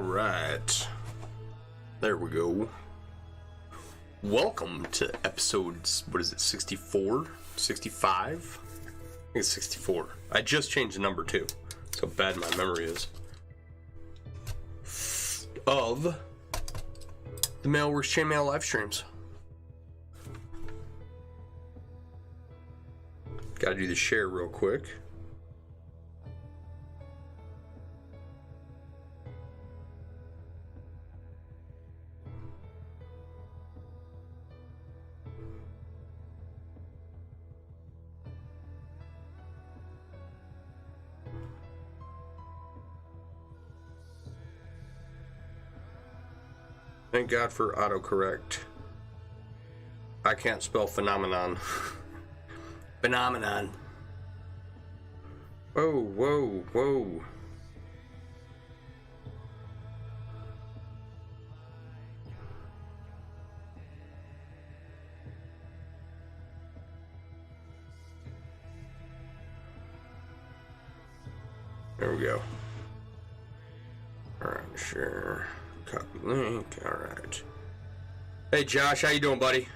Alright, there we go. Welcome to episodes, what is it, 64? 65? I think it's 64. I just changed the number too, so bad my memory is. Of the MailleWerX Chainmail Livestreams. Gotta do the share real quick. Thank God for autocorrect. I can't spell phenomenon. Phenomenon. Whoa, whoa, whoa. There we go. Alright, sure. Copy link. Alright. Hey Josh, how you doing, buddy?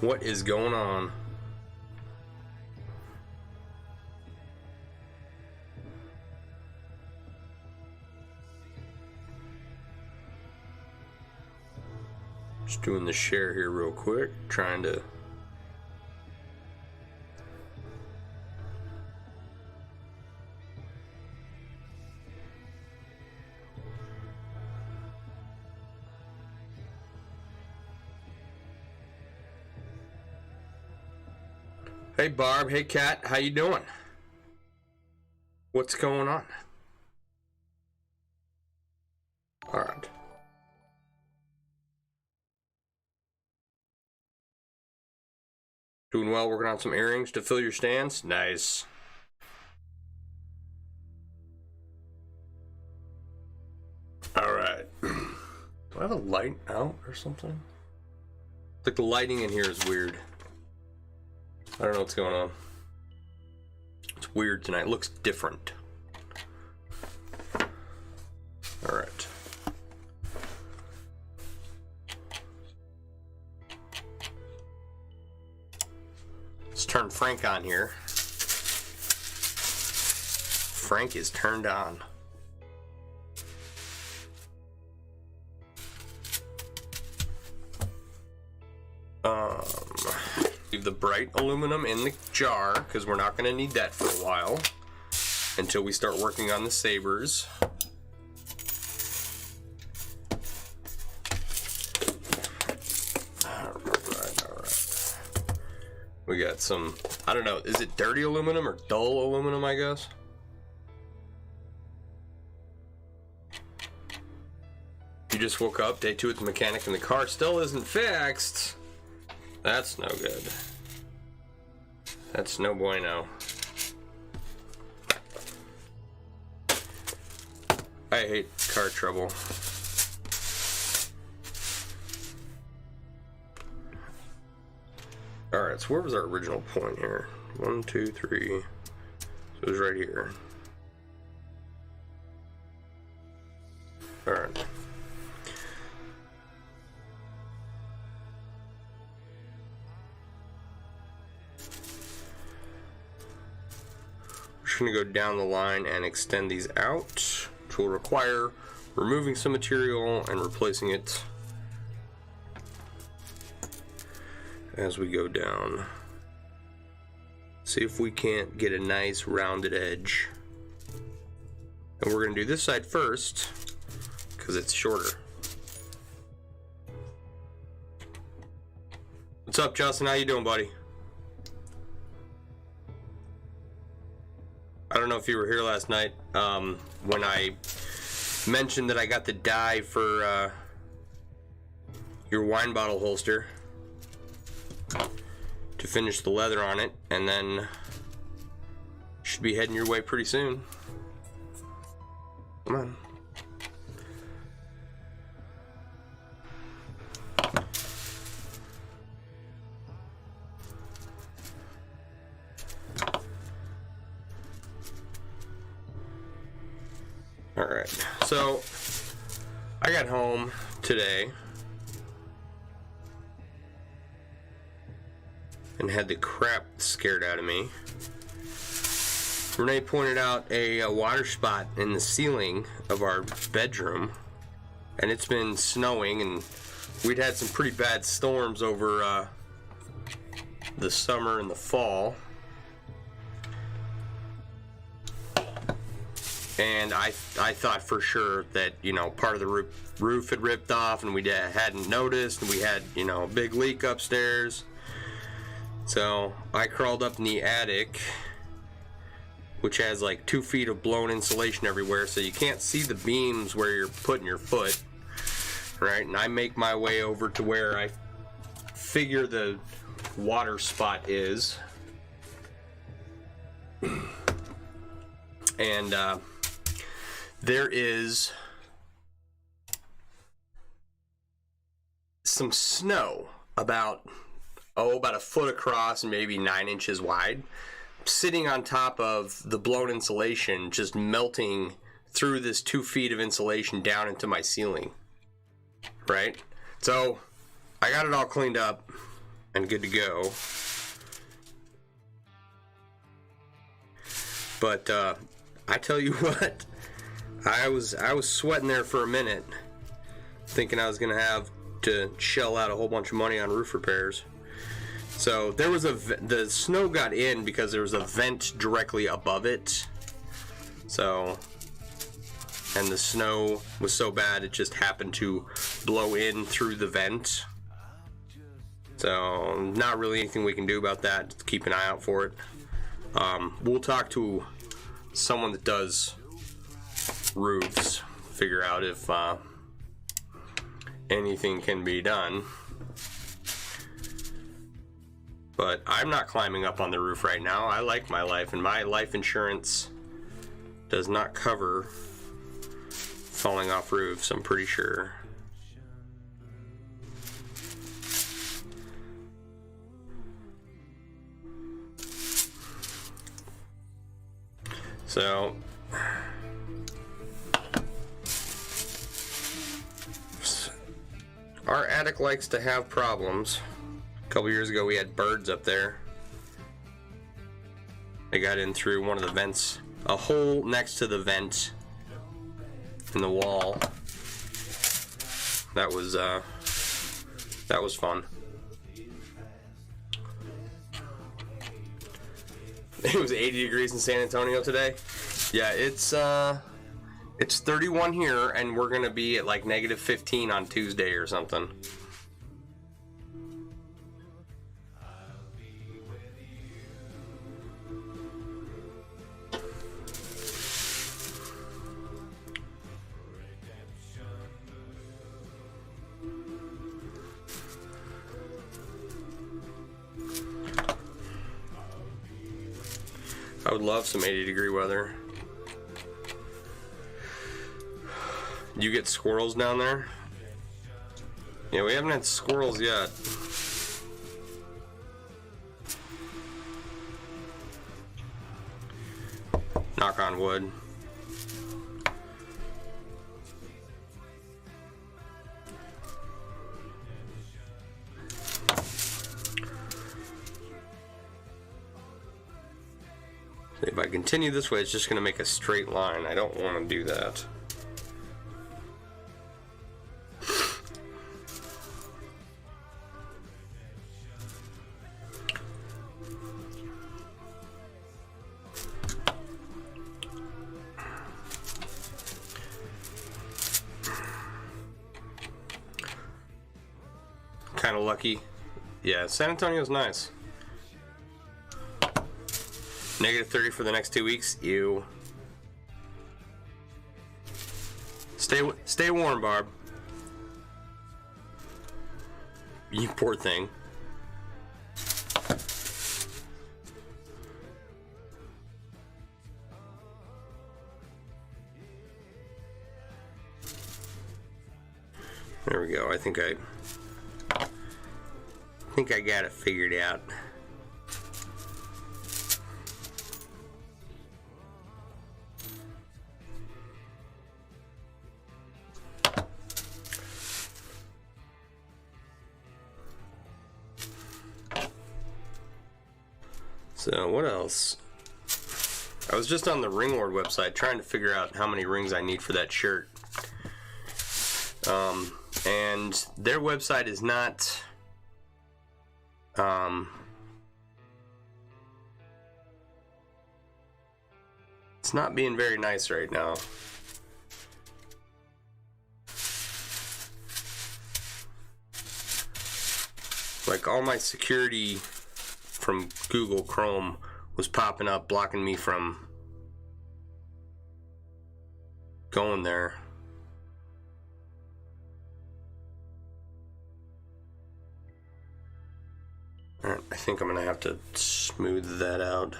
What is going on? Just doing the share here real quick, trying to Hey Barb, hey Kat, how you doing? What's going on? Alright. Doing well, working on some earrings to fill your stands. Nice. Alright. Do I have a light out or something? Like the lighting in here is weird. I don't know what's going on. It's weird tonight. It looks different. Alright. Let's turn Frank on here. Frank is turned on. Leave the bright aluminum in the jar because we're not going to need that for a while until we start working on the sabers. Alright. We got some, I don't know, is it dirty aluminum or dull aluminum, I guess? You just woke up, day 2 at the mechanic and the car still isn't fixed. That's no good. That's no bueno. I hate car trouble. Alright, so where was our original point here? 1, 2, 3. So it was right here. Alright. Going to go down the line and extend these out, which will require removing some material and replacing it as we go down. See if we can't get a nice rounded edge. And we're going to do this side first because it's shorter. What's up, Justin? How you doing, buddy? I don't know if you were here last night when I mentioned that I got the die for your wine bottle holster to finish the leather on it, and then should be heading your way pretty soon. Come on. Alright, so I got home today and had the crap scared out of me. Renee pointed out a water spot in the ceiling of our bedroom, and it's been snowing, and we'd had some pretty bad storms over the summer and the fall. And I thought for sure that, you know, part of the roof had ripped off and we hadn't noticed, and we had, you know, a big leak upstairs. So I crawled up in the attic, which has like 2 feet of blown insulation everywhere, so you can't see the beams where you're putting your foot, right? And I make my way over to where I figure the water spot is. And there is some snow about a foot across and maybe 9 inches wide, sitting on top of the blown insulation, just melting through this 2 feet of insulation down into my ceiling, right? So I got it all cleaned up and good to go. But I tell you what, I was sweating there for a minute, thinking I was gonna have to shell out a whole bunch of money on roof repairs. So there was the snow got in because there was a vent directly above it. So, and the snow was so bad it just happened to blow in through the vent. So not really anything we can do about that. Just keep an eye out for it. We'll talk to someone that does roofs, figure out if anything can be done. But I'm not climbing up on the roof right now. I like my life, and my life insurance does not cover falling off roofs, I'm pretty sure. So our attic likes to have problems. A couple years ago we had birds up there. They got in through one of the vents, a hole next to the vent in the wall. That was fun. It was 80 degrees in San Antonio today. Yeah, it's 31 here, and we're gonna be at like negative 15 on Tuesday or something. I would love some 80-degree weather. You get squirrels down there? Yeah, we haven't had squirrels yet. Knock on wood. If I continue this way, it's just going to make a straight line. I don't want to do that. Kind of lucky. Yeah, San Antonio's nice. Negative 30 for the next 2 weeks. Ew. Stay warm, Barb. You poor thing. There we go. I think I got it figured out. So what else? I was just on the Ring Lord website trying to figure out how many rings I need for that shirt. And their website is not it's not being very nice right now. Like, all my security from Google Chrome was popping up, blocking me from going there. Alright, I think I'm gonna have to smooth that out.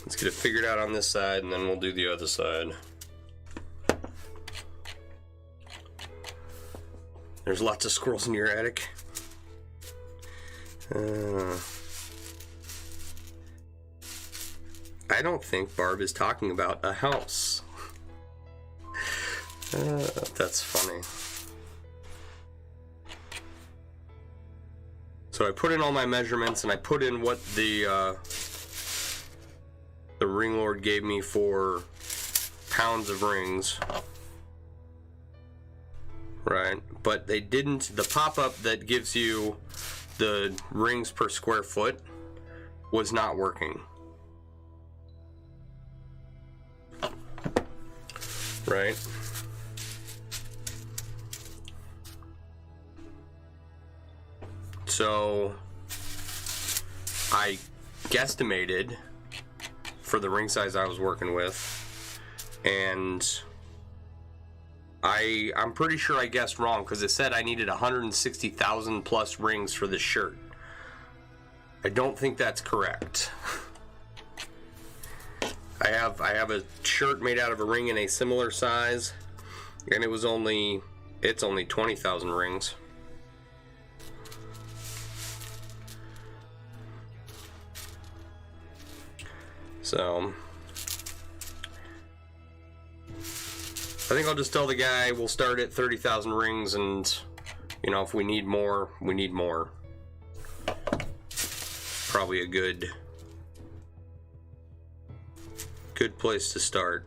Let's get it figured out on this side, and then we'll do the other side. There's lots of squirrels in your attic. I don't think Barb is talking about a house. That's funny. So I put in all my measurements, and I put in what the Ring Lord gave me for pounds of rings. Right, but they didn't, the pop-up that gives you the rings per square foot was not working. Right? So I guesstimated for the ring size I was working with, and I'm pretty sure I guessed wrong, because it said I needed 160,000 plus rings for this shirt. I don't think that's correct. I have a shirt made out of a ring in a similar size, and it's only 20,000 rings. So I think I'll just tell the guy we'll start at 30,000 rings, and you know, if we need more, we need more. Probably a good place to start.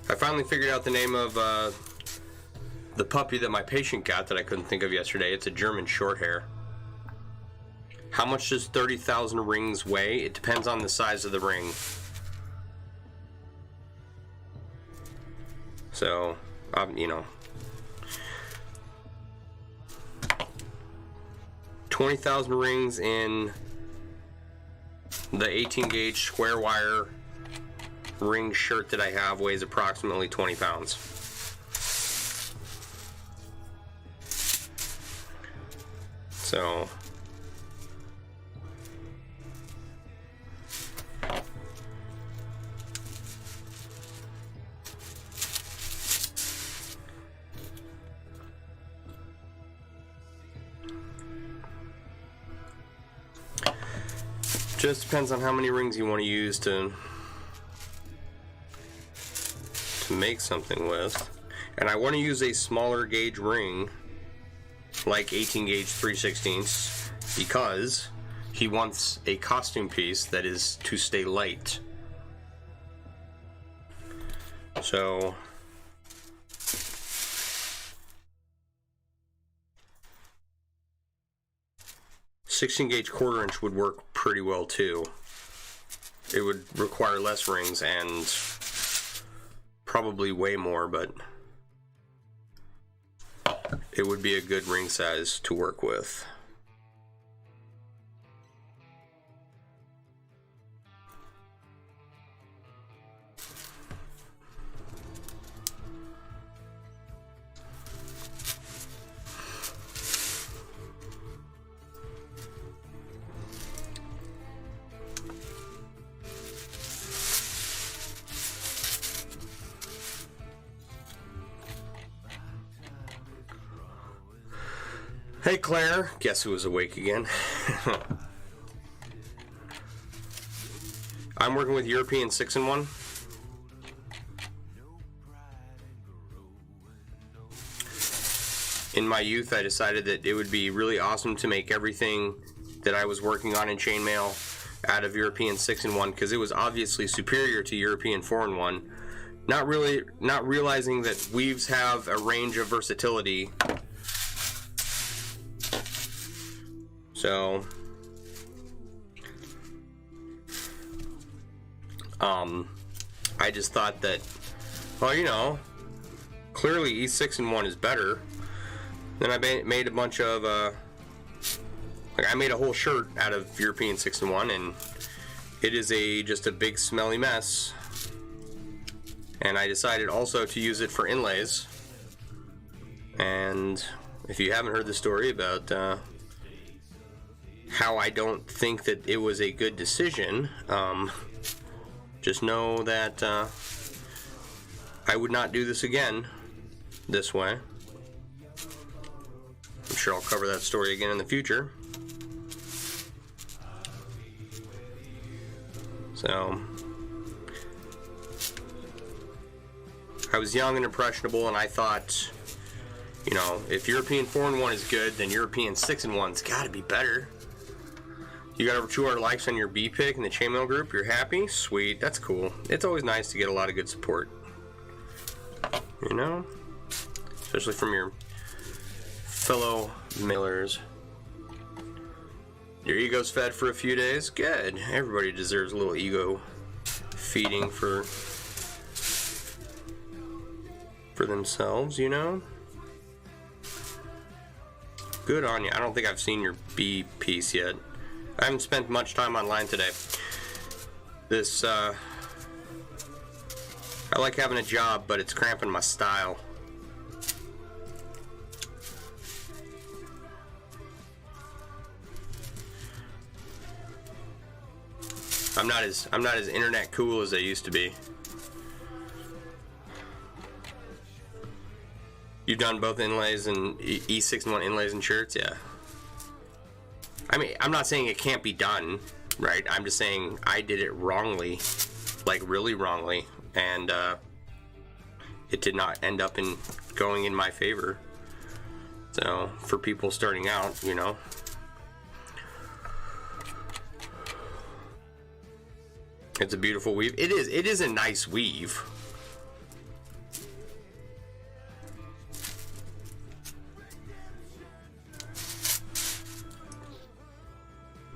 I finally figured out the name of the puppy that my patient got that I couldn't think of yesterday. It's a German Shorthair. How much does 30,000 rings weigh? It depends on the size of the ring. So, you know, 20,000 rings in the 18 gauge square wire ring shirt that I have weighs approximately 20 pounds. So just depends on how many rings you want to use to make something with. And I want to use a smaller gauge ring, like 18 gauge 3/16, because he wants a costume piece that is to stay light. So .16 gauge 1/4 inch would work pretty well too. It would require less rings and probably way more, but it would be a good ring size to work with. Hey Claire, guess who was awake again? I'm working with European 6-in-1. In my youth, I decided that it would be really awesome to make everything that I was working on in chainmail out of European 6-in-1 because it was obviously superior to European 4-in-1. Not realizing that weaves have a range of versatility. So, I just thought that, well, you know, clearly E6-in-1 is better. Then I made a bunch of, like I made a whole shirt out of European 6-in-1, and it is just a big smelly mess. And I decided also to use it for inlays. And if you haven't heard the story about how I don't think that it was a good decision, just know that I would not do this again this way. I'm sure I'll cover that story again in the future. So, I was young and impressionable, and I thought, you know, if European 4-in-1 is good, then European 6-in-1's got to be better. You got over 200 likes on your B pick in the chainmail group. You're happy? Sweet. That's cool. It's always nice to get a lot of good support. You know? Especially from your fellow mailers. Your ego's fed for a few days? Good. Everybody deserves a little ego feeding for themselves, you know? Good on you. I don't think I've seen your B piece yet. I haven't spent much time online today. This, I like having a job, but it's cramping my style. I'm not as internet cool as I used to be. You've done both inlays and E6-in-1 inlays and shirts, yeah. I mean, I'm not saying it can't be done, right? I'm just saying I did it wrongly, like really wrongly, and it did not end up going in my favor. So for people starting out, you know. It's a beautiful weave. It is a nice weave.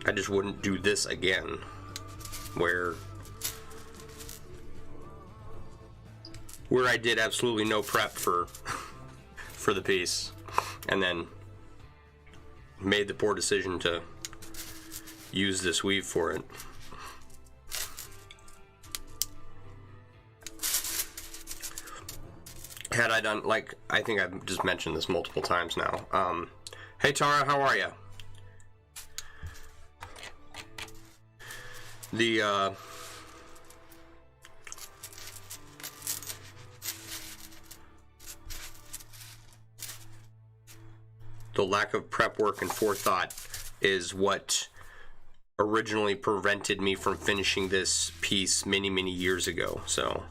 I just wouldn't do this again, where I did absolutely no prep for the piece, and then made the poor decision to use this weave for it. Had I done, like, I think I've just mentioned this multiple times now. Hey Tara, how are you? The lack of prep work and forethought is what originally prevented me from finishing this piece many years ago. So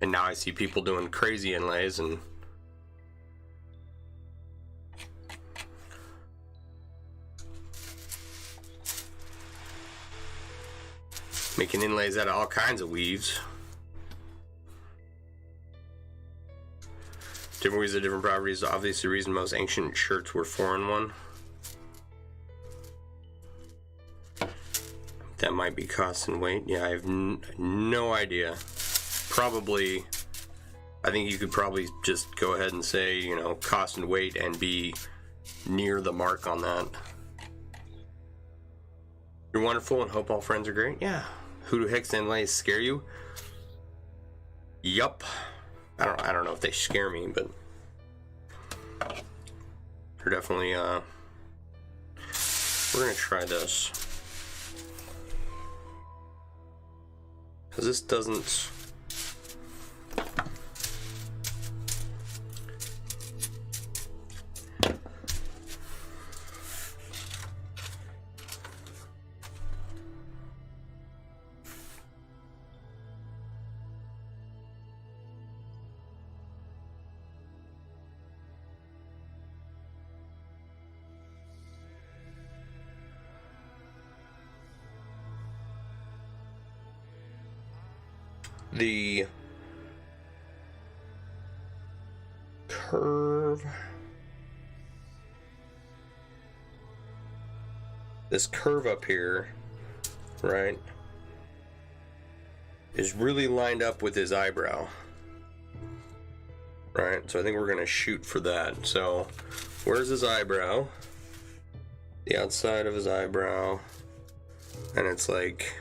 and now I see people doing crazy inlays and making inlays out of all kinds of weaves. Different weaves have different properties. Obviously, the reason most ancient shirts were 4-in-1. That might be cost and weight. Yeah, I have no idea. Probably, I think you could probably just go ahead and say, you know, cost and weight and be near the mark on that. You're wonderful and hope all friends are great. Yeah. Hoodoo Hicks inlays scare you? Yup. I don't know if they scare me, but they're definitely we're gonna try this. Because this doesn't... The curve, this curve up here, right, is really lined up with his eyebrow, right? So I think we're gonna shoot for that. So where's his eyebrow? The outside of his eyebrow, and it's like,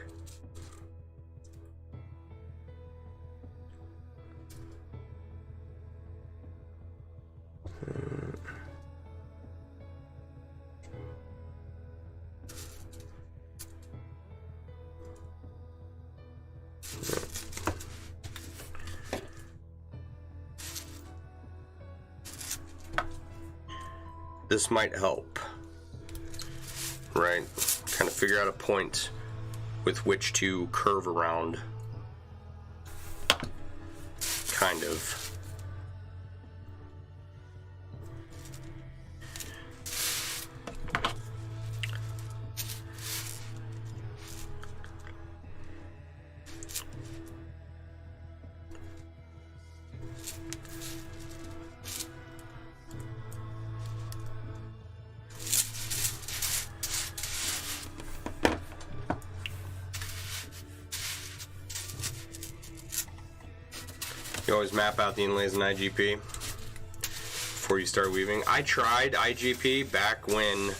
this might help, right? Kind of figure out a point with which to curve around, kind of. You always map out the inlays in IGP before you start weaving. I tried IGP back when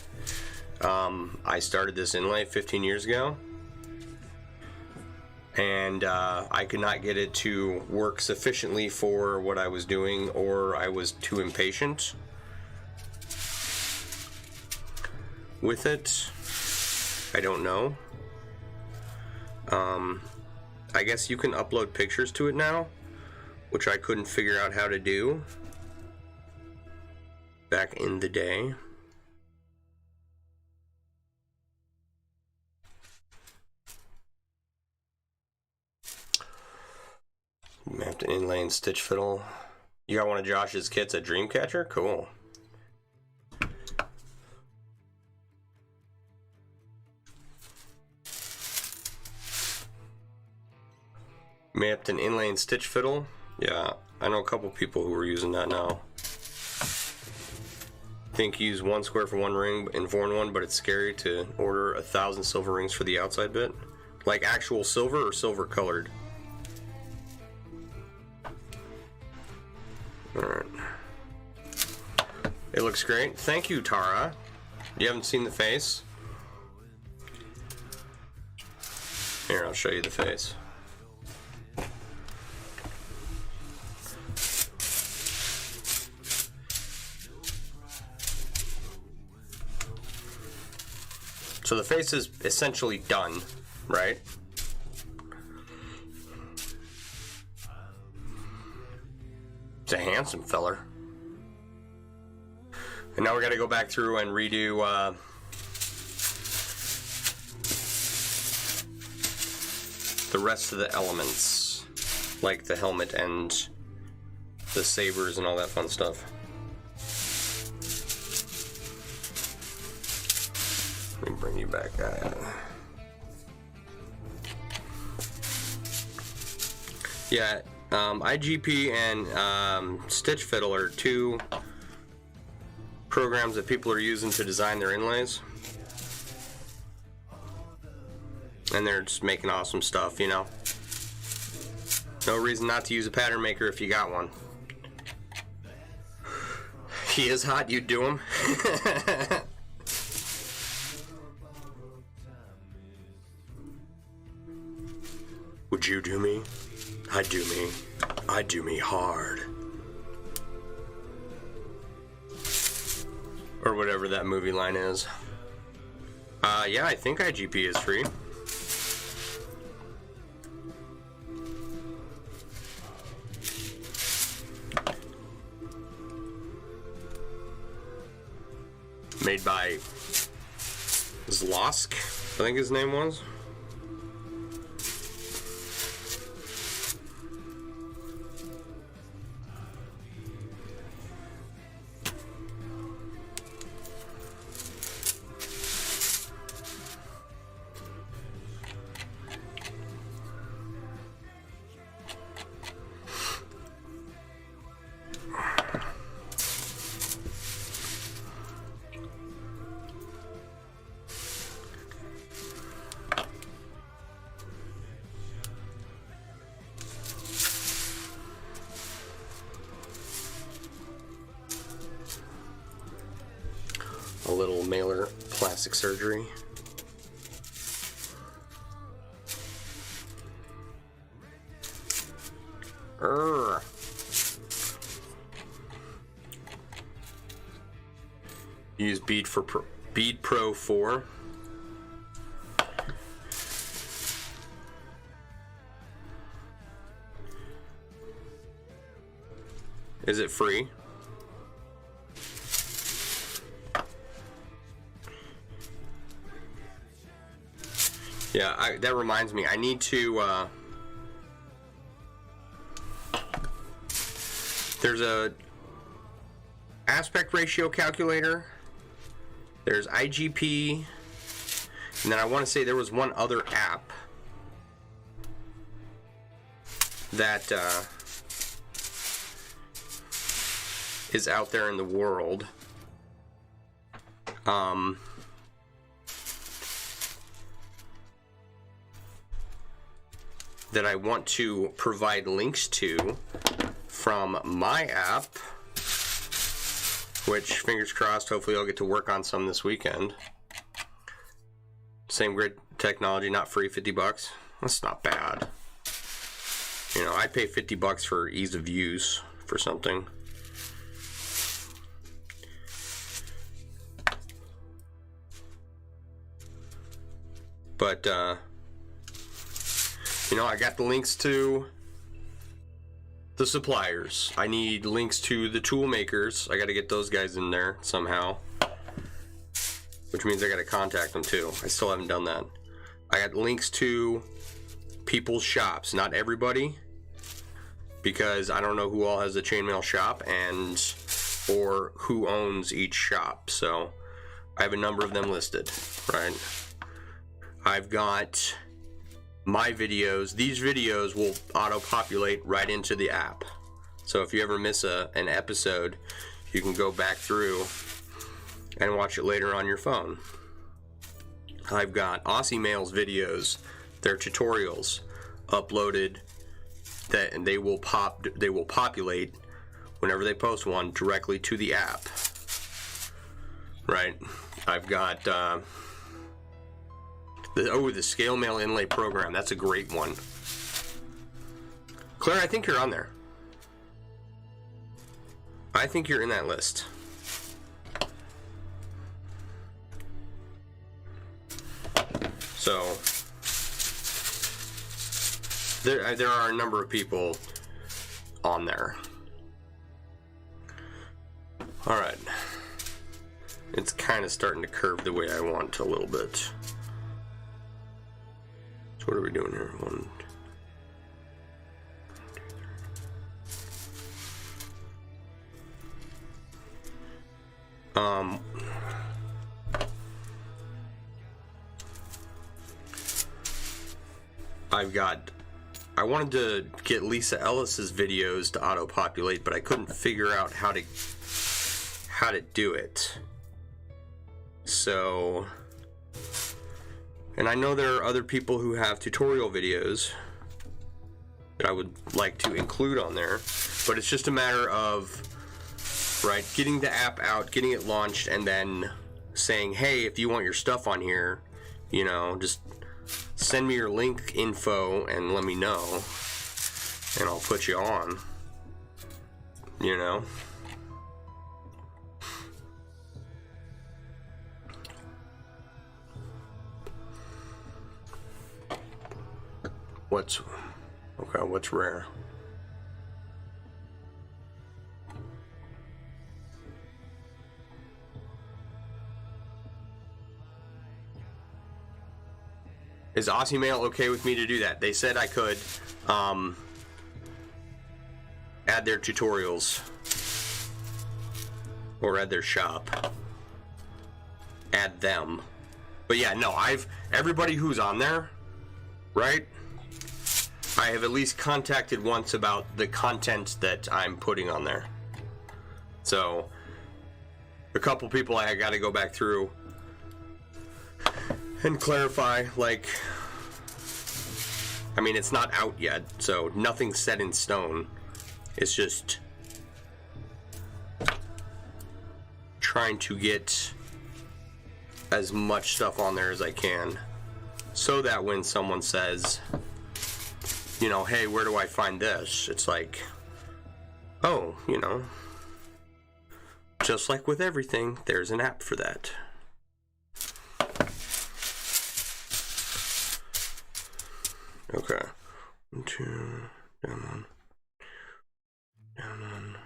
I started this inlay 15 years ago, and I could not get it to work sufficiently for what I was doing, or I was too impatient with it. I don't know. I guess you can upload pictures to it now, which I couldn't figure out how to do back in the day. Mapped inlay and stitch fiddle. You got one of Josh's kits at Dreamcatcher? Cool. Mapped an inlay and stitch fiddle. Yeah, I know a couple people who are using that now. I think you use 1 square for 1 ring in 4-in-1, but it's scary to order 1,000 silver rings for the outside bit. Like actual silver or silver colored? Alright. It looks great. Thank you, Tara. You haven't seen the face? Here, I'll show you the face. So the face is essentially done, right? It's a handsome feller. And now we got to go back through and redo the rest of the elements, like the helmet and the sabers and all that fun stuff. Let me bring you back. Yeah, IGP and Stitch Fiddle are 2 programs that people are using to design their inlays. And they're just making awesome stuff, you know. No reason not to use a pattern maker if you got one. He is hot, you'd do him. Would you do me? I'd do me. I'd do me hard. Or whatever that movie line is. Yeah, I think IGP is free. made by Zlosk, I think his name was. A little mailer plastic surgery. Use Bead Pro 4. Is it free? Yeah, that reminds me. I need to. There's a aspect ratio calculator. There's IGP, and then I want to say there was one other app that is out there in the world. That I want to provide links to from my app, which, fingers crossed, hopefully I'll get to work on some this weekend. Same grid technology, not free, $50. That's not bad. You know, I'd pay $50 for ease of use for something. But, you know, I got the links to the suppliers. I need links to the tool makers. I got to get those guys in there somehow, which means I got to contact them too. I still haven't done that. I got links to people's shops, not everybody, because I don't know who all has a chainmail shop and or who owns each shop. So I have a number of them listed, right? I've got my videos. These videos will auto-populate right into the app. So if you ever miss an episode, you can go back through and watch it later on your phone. I've got Aussie Mail's videos, their tutorials uploaded, that and they will populate whenever they post one directly to the app. Right? I've got the Scale Mail Inlay Program. That's a great one. Claire, I think you're on there. I think you're in that list. So there are a number of people on there. All right. It's kind of starting to curve the way I want a little bit. So what are we doing here? I wanted to get Lisa Ellis's videos to auto-populate, but I couldn't figure out how to do it. So, and I know there are other people who have tutorial videos that I would like to include on there, but it's just a matter of, right, getting the app out, getting it launched, and then saying, hey, if you want your stuff on here, you know, just send me your link info and let me know, and I'll put you on, you know. What's rare? Is Aussie Mail okay with me to do that? They said I could add their tutorials or add their shop. Add them. But yeah, no, everybody who's on there, right? I have at least contacted once about the content that I'm putting on there. So a couple people I got to go back through and clarify, like, I mean, it's not out yet, so nothing's set in stone. It's just trying to get as much stuff on there as I can, so that when someone says, you know, hey, where do I find this? It's like, oh, you know, just like with everything, there's an app for that. Okay. 1, 2, down 1. Down 1.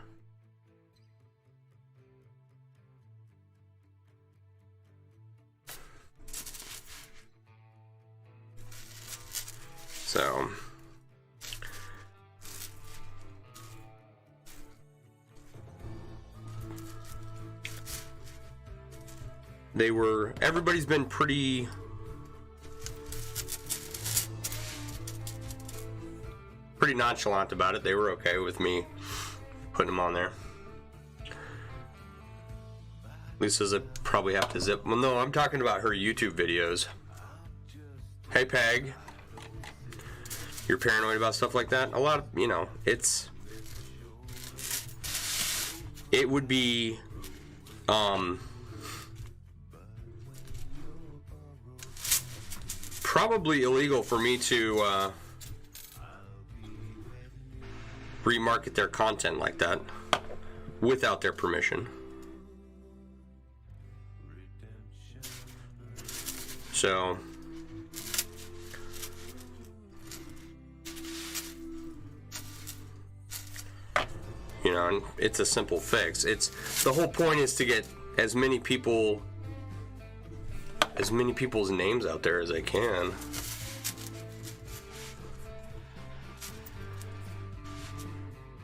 So everybody's been pretty nonchalant about it. They were okay with me putting them on there. Lisa says I probably have to zip. Well, no, I'm talking about her YouTube videos. Hey, Peg. You're paranoid about stuff like that? A lot of, you know, it would be, probably illegal for me to, remarket their content like that without their permission. So you know, and it's a simple fix. It's the whole point is to get as many people's names out there as I can.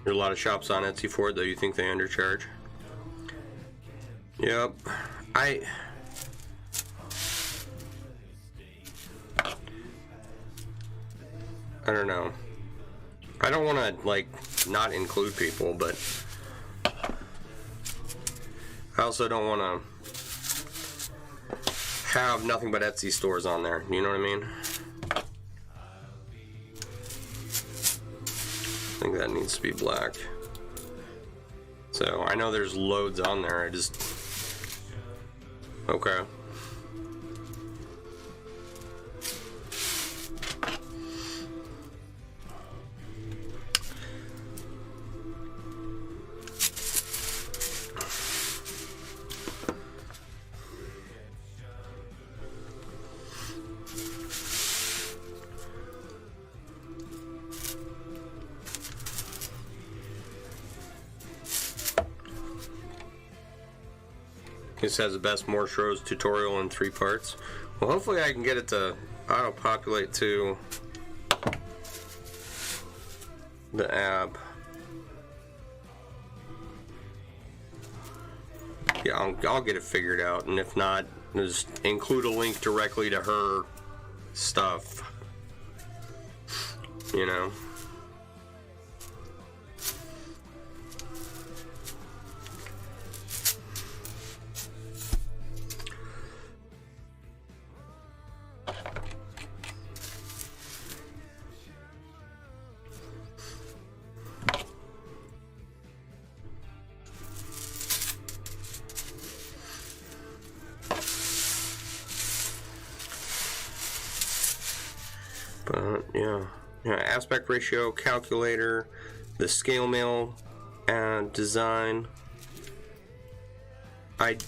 There are a lot of shops on Etsy for it, though. You think they undercharge? Yep. I don't know. I don't want to, like, not include people, but I also don't want to have nothing but Etsy stores on there. You know what I mean? I think that needs to be black. So I know there's loads on there. I just okay. This has the best Morse rows tutorial in 3 parts. Well, hopefully I can get it to auto-populate to the app. Yeah, I'll get it figured out, and if not, just include a link directly to her stuff. You know? But yeah, aspect ratio calculator, the scale mail and design,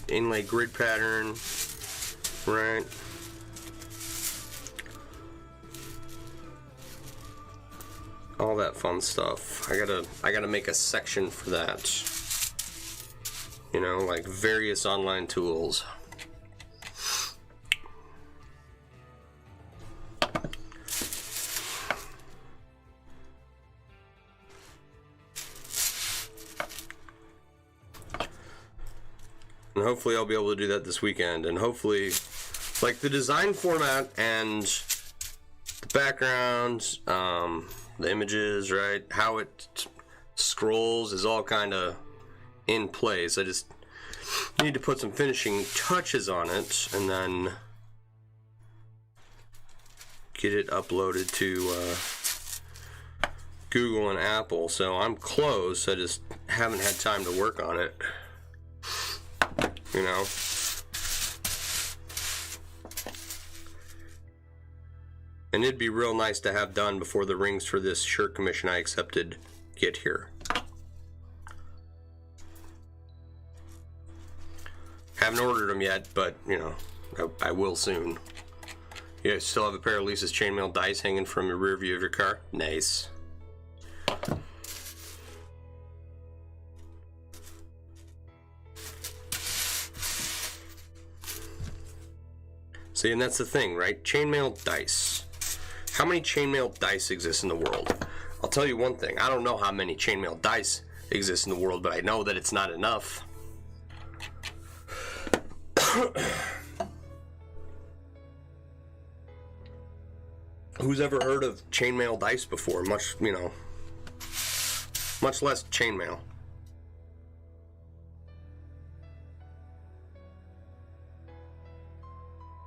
inlay grid pattern, right? All that fun stuff. I gotta make a section for that. You know, like various online tools. hopefully I'll be able to do that this weekend. And hopefully, like, the design format and the background, the images, right, how it scrolls is all kind of in place. I just need to put some finishing touches on it and then get it uploaded to Google and Apple. So I'm close. I just haven't had time to work on it, you know. And it'd be real nice to have done before the rings for this shirt commission I accepted get here. Haven't ordered them yet, but, you know, I will soon. You still have a pair of Lisa's chainmail dice hanging from your rear view of your car? Nice. See, and that's the thing, right? Chainmail dice. How many chainmail dice exist in the world? I'll tell you one thing. I don't know how many chainmail dice exist in the world, but I know that it's not enough. Who's ever heard of chainmail dice before? Much, you know, much less chainmail.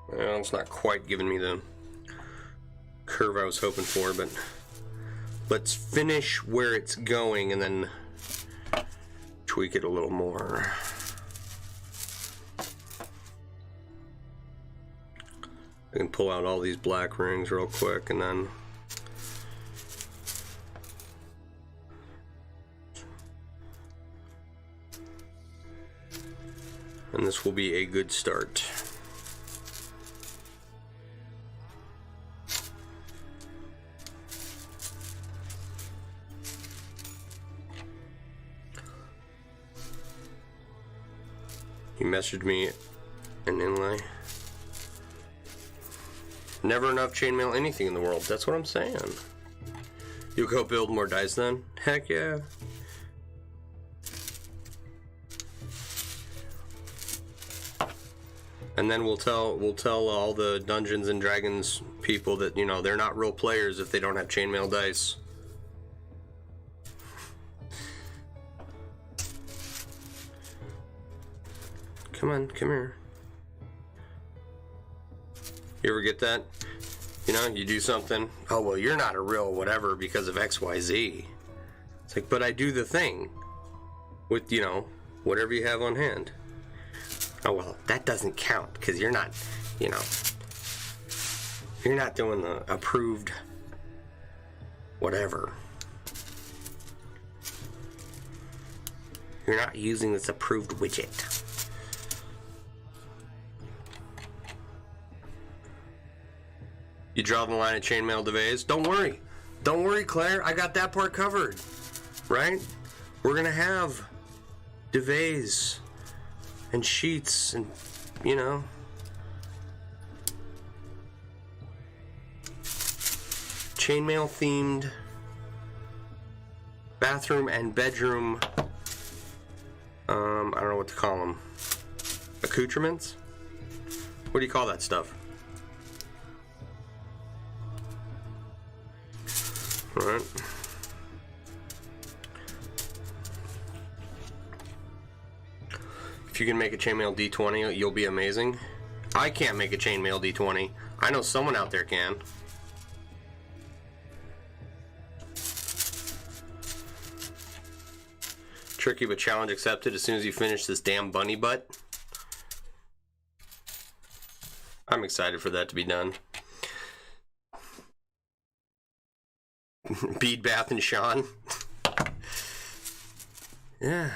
Well, it's not quite giving me the curve I was hoping for, but let's finish where it's going and then tweak it a little more. I can pull out all these black rings real quick and then this will be a good start. You messaged me an inlay. Never enough chainmail anything in the world. That's what I'm saying. You'll go build more dice then? Heck yeah. And then we'll tell all the Dungeons and Dragons people that, you know, they're not real players if they don't have chainmail dice. Come on, come here. You ever get that? You know, you do something, oh, well, you're not a real whatever because of XYZ. It's like, but I do the thing with, you know, whatever you have on hand. Oh, well, that doesn't count because you're not, you know, you're not doing the approved whatever. You're not using this approved widget. You draw the line at chainmail duvets. Don't worry. Don't worry, Claire. I got that part covered. Right? We're going to have duvets and sheets and, you know. Chainmail themed bathroom and bedroom, I don't know what to call them. Accoutrements? What do you call that stuff? Alright. If you can make a chainmail D20, you'll be amazing. I can't make a chainmail D20. I know someone out there can. Tricky, but challenge accepted as soon as you finish this damn bunny butt. I'm excited for that to be done. Bead Bath and Sean. Yeah.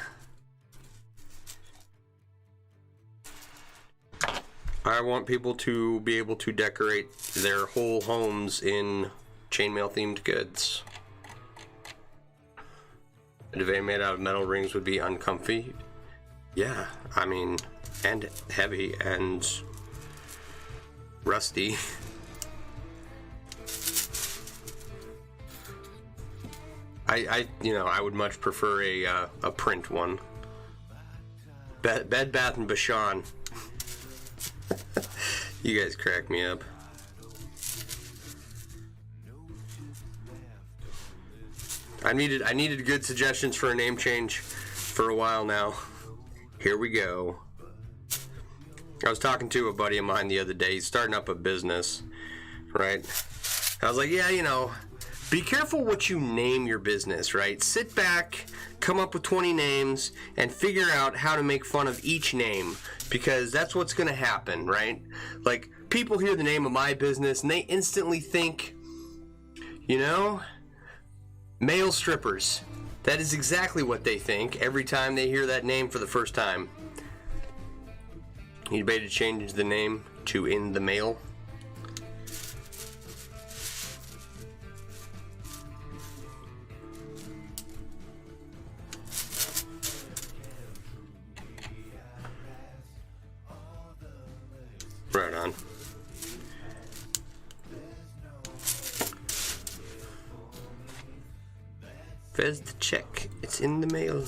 I want people to be able to decorate their whole homes in chainmail themed goods. A duvet made out of metal rings would be uncomfy. Yeah, I mean, and heavy and rusty. I you know, I would much prefer a print one. Bed Bath and Bashan. You guys crack me up. I needed good suggestions for a name change for a while now. Here we go. I was talking to a buddy of mine the other day. He's starting up a business, right? I was like, yeah, you know, be careful what you name your business, right? Sit back, come up with 20 names, and figure out how to make fun of each name, because that's what's going to happen, right? Like, people hear the name of my business, and they instantly think, you know, male strippers. That is exactly what they think every time they hear that name for the first time. You debated to change the name to In the Mail? Right on. There's the check. It's in the mail.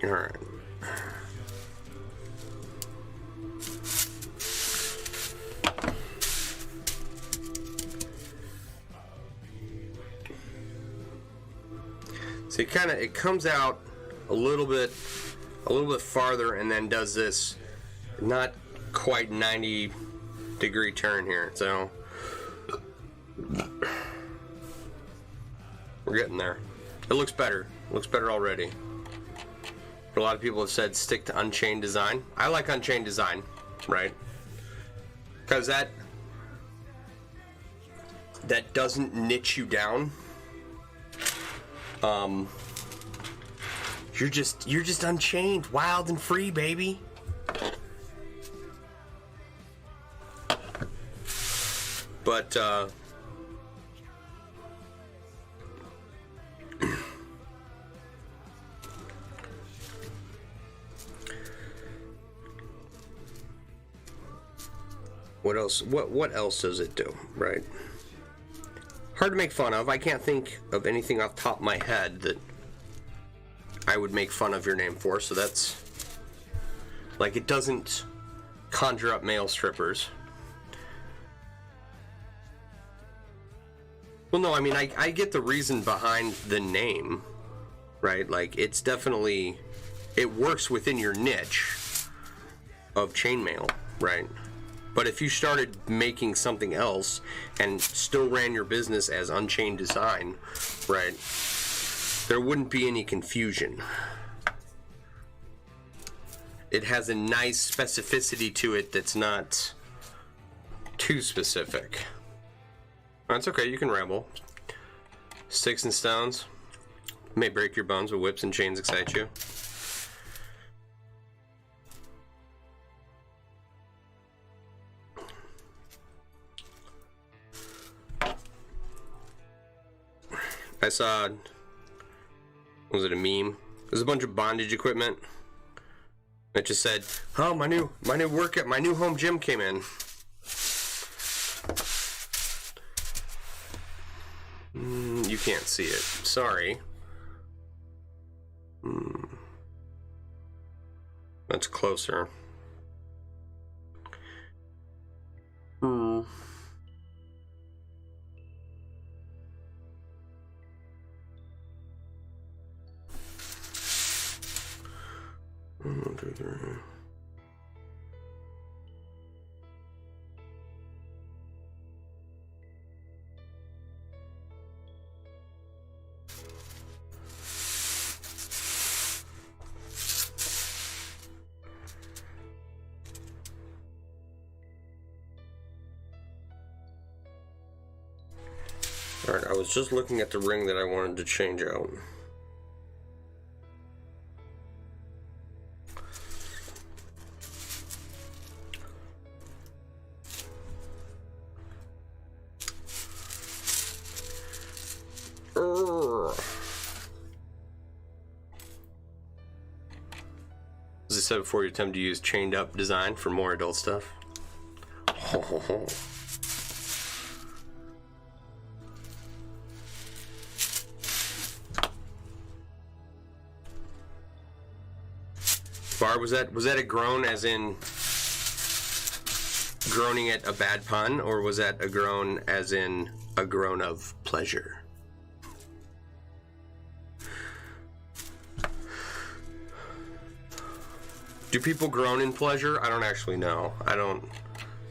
All right. So it comes out a little bit farther, and then does this not quite 90-degree turn here. So we're getting there. It looks better. It looks better already. A lot of people have said stick to Unchained design. I like Unchained design, right? Because that doesn't niche you down. You're just unchained, wild and free, baby. But what else? What else does it do, right? Hard to make fun of. I can't think of anything off the top of my head that I would make fun of your name for, so that's... Like, it doesn't conjure up male strippers. Well, no, I mean, I get the reason behind the name, right? Like, it's definitely... It works within your niche of chainmail, right? But if you started making something else and still ran your business as Unchained Design, right, there wouldn't be any confusion. It has a nice specificity to it that's not too specific. That's okay, you can ramble. Sticks and stones may break your bones, but whips and chains excite you. I saw, was it a meme? There's a bunch of bondage equipment. It just said, "Oh, my new workout, my new home gym came in." You can't see it. Sorry. That's closer. Alright, I was just looking at the ring that I wanted to change out. Is just said before, you attempt to use chained up design for more adult stuff. Ho, ho, ho. Barb, was that a groan as in groaning at a bad pun, or was that a groan as in a groan of pleasure? Do people groan in pleasure? I don't actually know. I don't,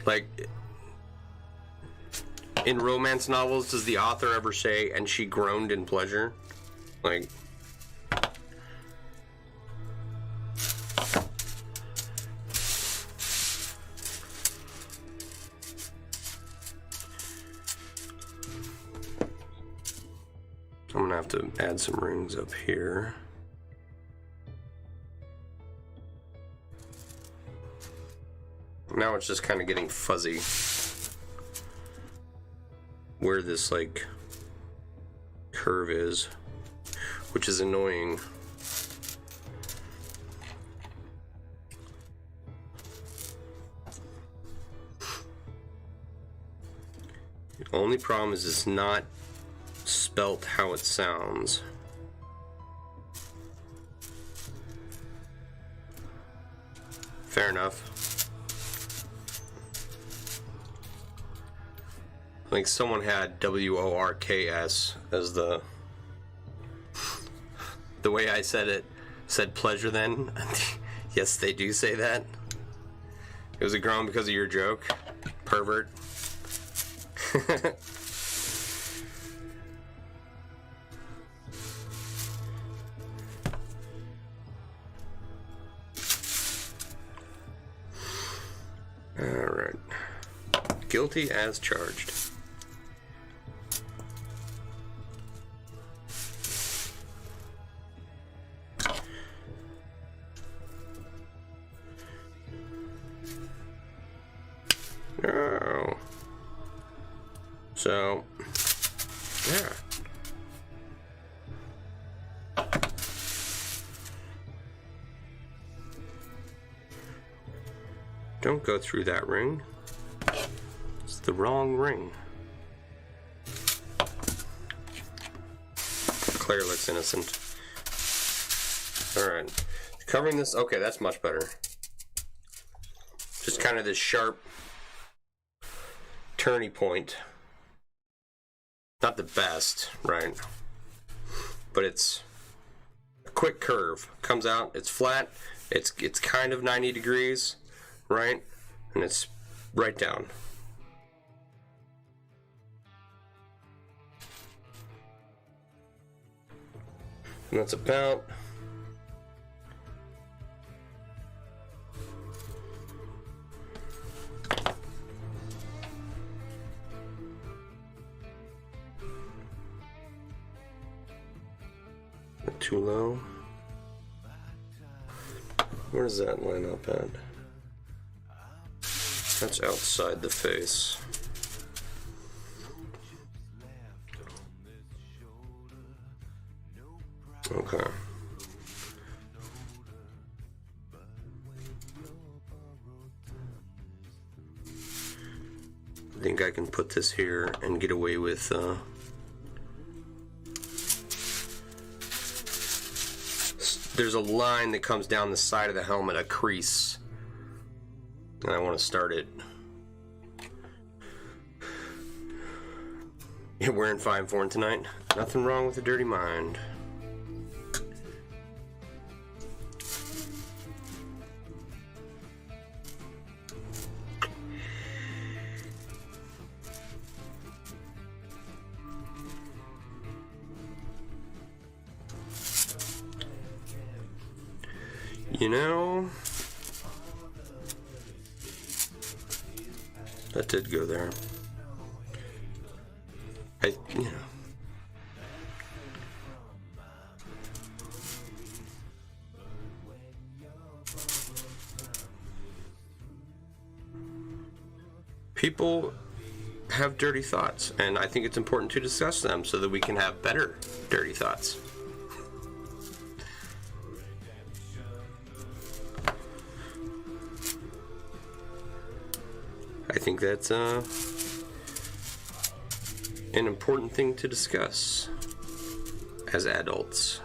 like, in romance novels, does the author ever say, and she groaned in pleasure? Like, I'm gonna have to add some rings up here. Now it's just kind of getting fuzzy where this like curve is, which is annoying. The only problem is it's not spelt how it sounds. Fair enough. I think someone had WORKS as the way I said it, said pleasure then. Yes, they do say that. It was a groan because of your joke, pervert. Alright. Guilty as charged. Oh. So, yeah. Don't go through that ring. It's the wrong ring. Claire looks innocent. Alright. Covering this, okay, that's much better. Just kind of this sharp turny point. Not the best, right? But it's a quick curve. Comes out, it's flat, it's kind of 90 degrees, right? And it's right down. And that's about too low. Where does that line up at? That's outside the face. Okay. I think I can put this here and get away with there's a line that comes down the side of the helmet, a crease, and I want to start it. You're wearing fine for tonight. Nothing wrong with a dirty mind. You know, that did go there. You know. People have dirty thoughts, and I think it's important to discuss them so that we can have better dirty thoughts. think that's an important thing to discuss as adults.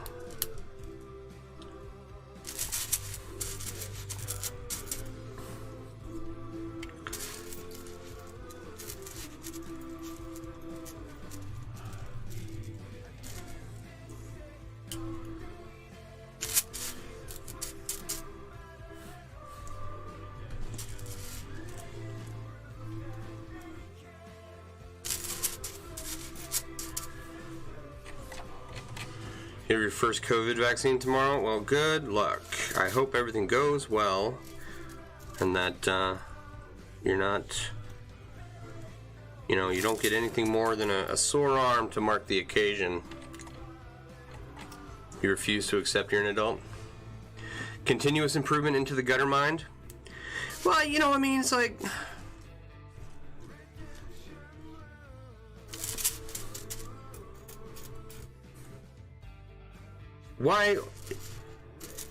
You have your first COVID vaccine tomorrow? Well, good luck. I hope everything goes well and that you're not, you know, you don't get anything more than a sore arm to mark the occasion. You refuse to accept you're an adult? Continuous improvement into the gutter mind? Well, you know, I mean, it's like...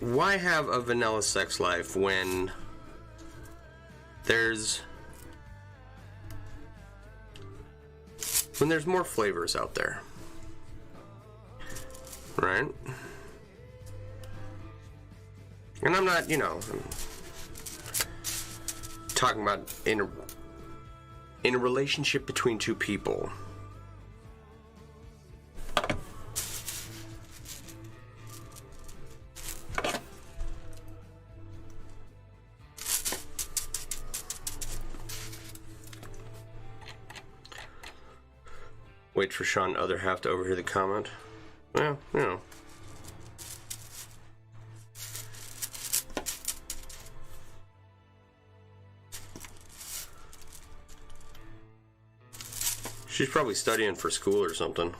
Why have a vanilla sex life when there's more flavors out there, right? And I'm not, you know, I'm talking about in a relationship between two people. Wait for Sean other half to overhear the comment. Well, you know. She's probably studying for school or something.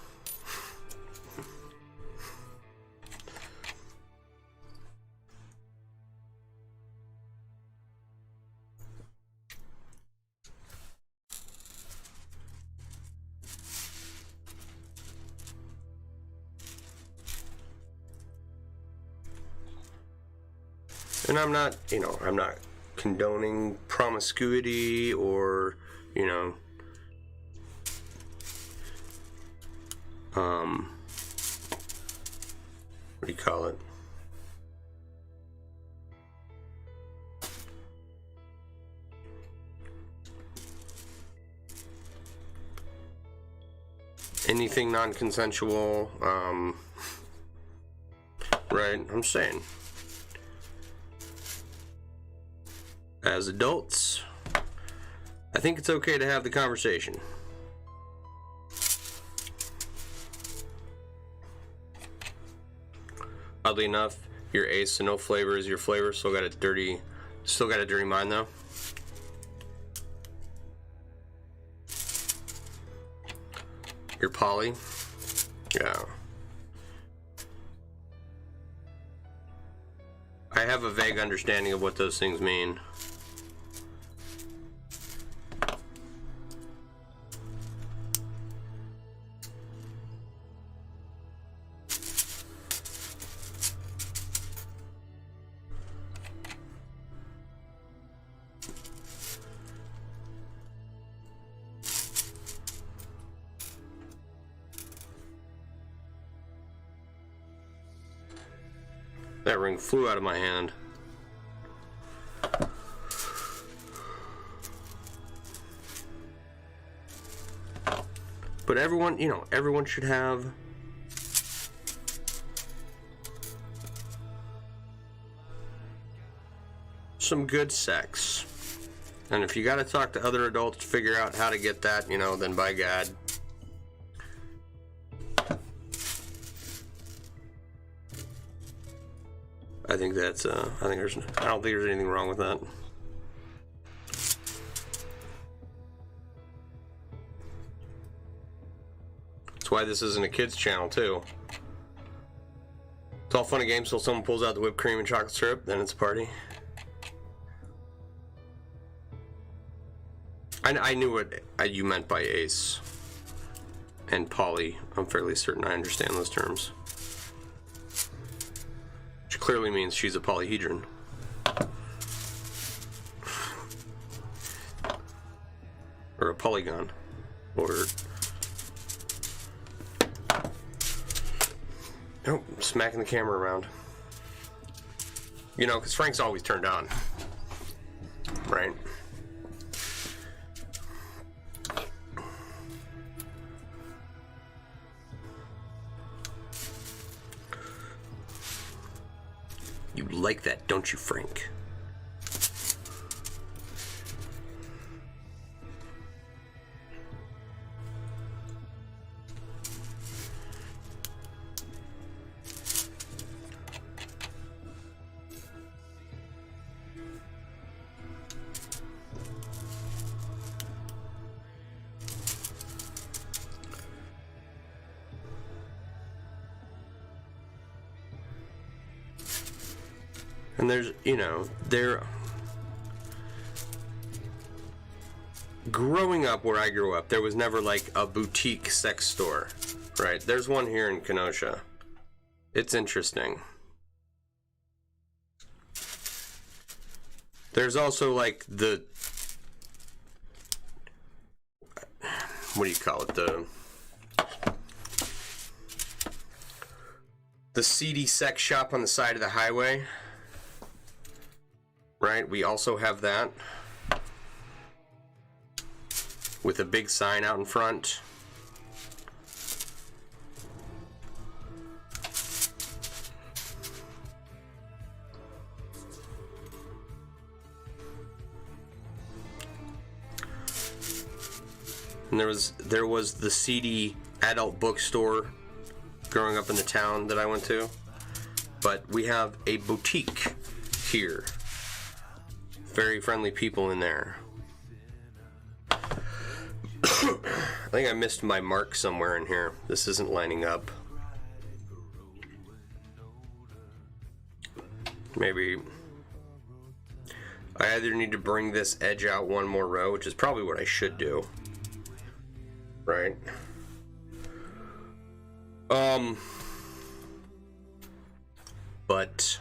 And I'm not, you know, I'm not condoning promiscuity or, you know, what do you call it? Anything non-consensual, right? I'm saying. As adults, I think it's okay to have the conversation. Oddly enough, your ace, so no flavor is your flavor. Still got a dirty mind though. You're poly, yeah. I have a vague understanding of what those things mean. That ring flew out of my hand. But everyone, you know, everyone should have some good sex. And if you got to talk to other adults to figure out how to get that, you know, then by God. I think that's, I don't think there's anything wrong with that. That's why this isn't a kids channel too. It's all fun and games till someone pulls out the whipped cream and chocolate syrup, then it's a party. I knew what you meant by ace and poly. I'm fairly certain I understand those terms. Which clearly means she's a polyhedron. or a polygon, or oh, smacking the camera around. You know, because Frank's always turned on, right? You like that, don't you, Frank? And there's, you know, growing up where I grew up, there was never like a boutique sex store, right? There's one here in Kenosha. It's interesting. There's also like the, what do you call it? The seedy sex shop on the side of the highway. Right, we also have that with a big sign out in front. And there was the seedy adult bookstore growing up in the town that I went to, but we have a boutique here. Very friendly people in there. I think I missed my mark somewhere in here. This isn't lining up. Maybe I either need to bring this edge out one more row, which is probably what I should do. Right? But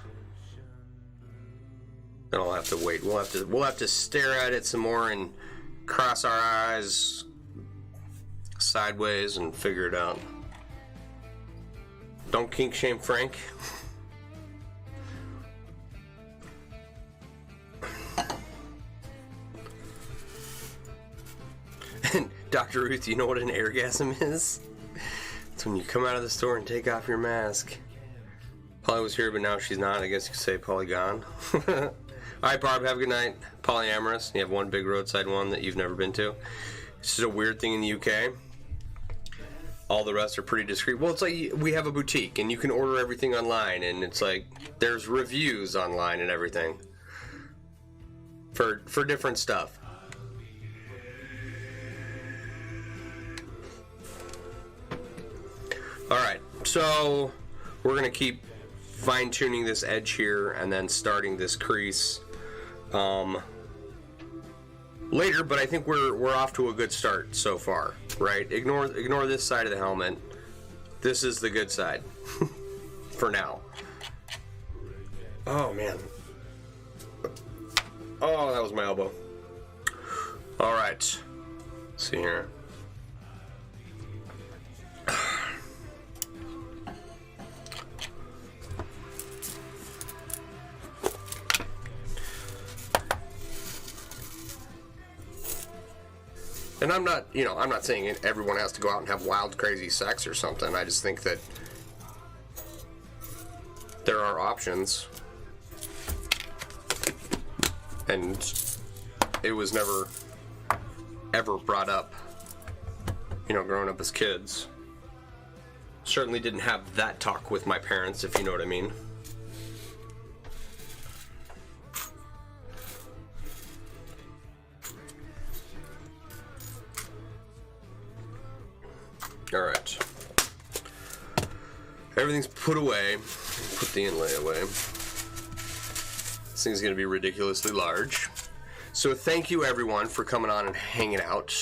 then I'll have to wait. We'll have to stare at it some more and cross our eyes sideways and figure it out. Don't kink shame Frank. And Dr. Ruth, you know what an orgasm is? It's when you come out of the store and take off your mask. Polly was here, but now she's not. I guess you could say Polly gone. Alright, Barb, have a good night. Polyamorous. You have one big roadside one that you've never been to. This is a weird thing in the UK. All the rest are pretty discreet. Well, it's like we have a boutique, and you can order everything online, and it's like there's reviews online and everything for different stuff. Alright, so we're going to keep fine-tuning this edge here and then starting this crease later, but I think we're off to a good start so far, right? Ignore this side of the helmet. This is the good side for now. Oh man. Oh, that was my elbow. All right. Let's see here. And I'm not saying everyone has to go out and have wild, crazy sex or something. I just think that there are options. And it was never, ever brought up, growing up as kids. Certainly didn't have that talk with my parents, if you know what I mean. Alright. Everything's put away. Put the inlay away. This thing's going to be ridiculously large. So thank you everyone for coming on and hanging out.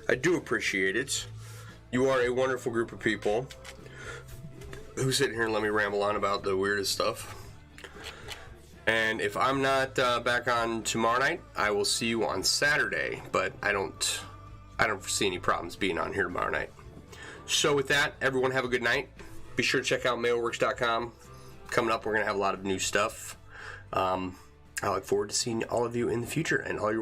I do appreciate it. You are a wonderful group of people who sit here and let me ramble on about the weirdest stuff. And if I'm not back on tomorrow night, I will see you on Saturday. But I don't I don't foresee any problems being on here tomorrow night. So with that, everyone have a good night. Be sure to check out MailleWerX.com. Coming up, we're going to have a lot of new stuff. I look forward to seeing all of you in the future and all your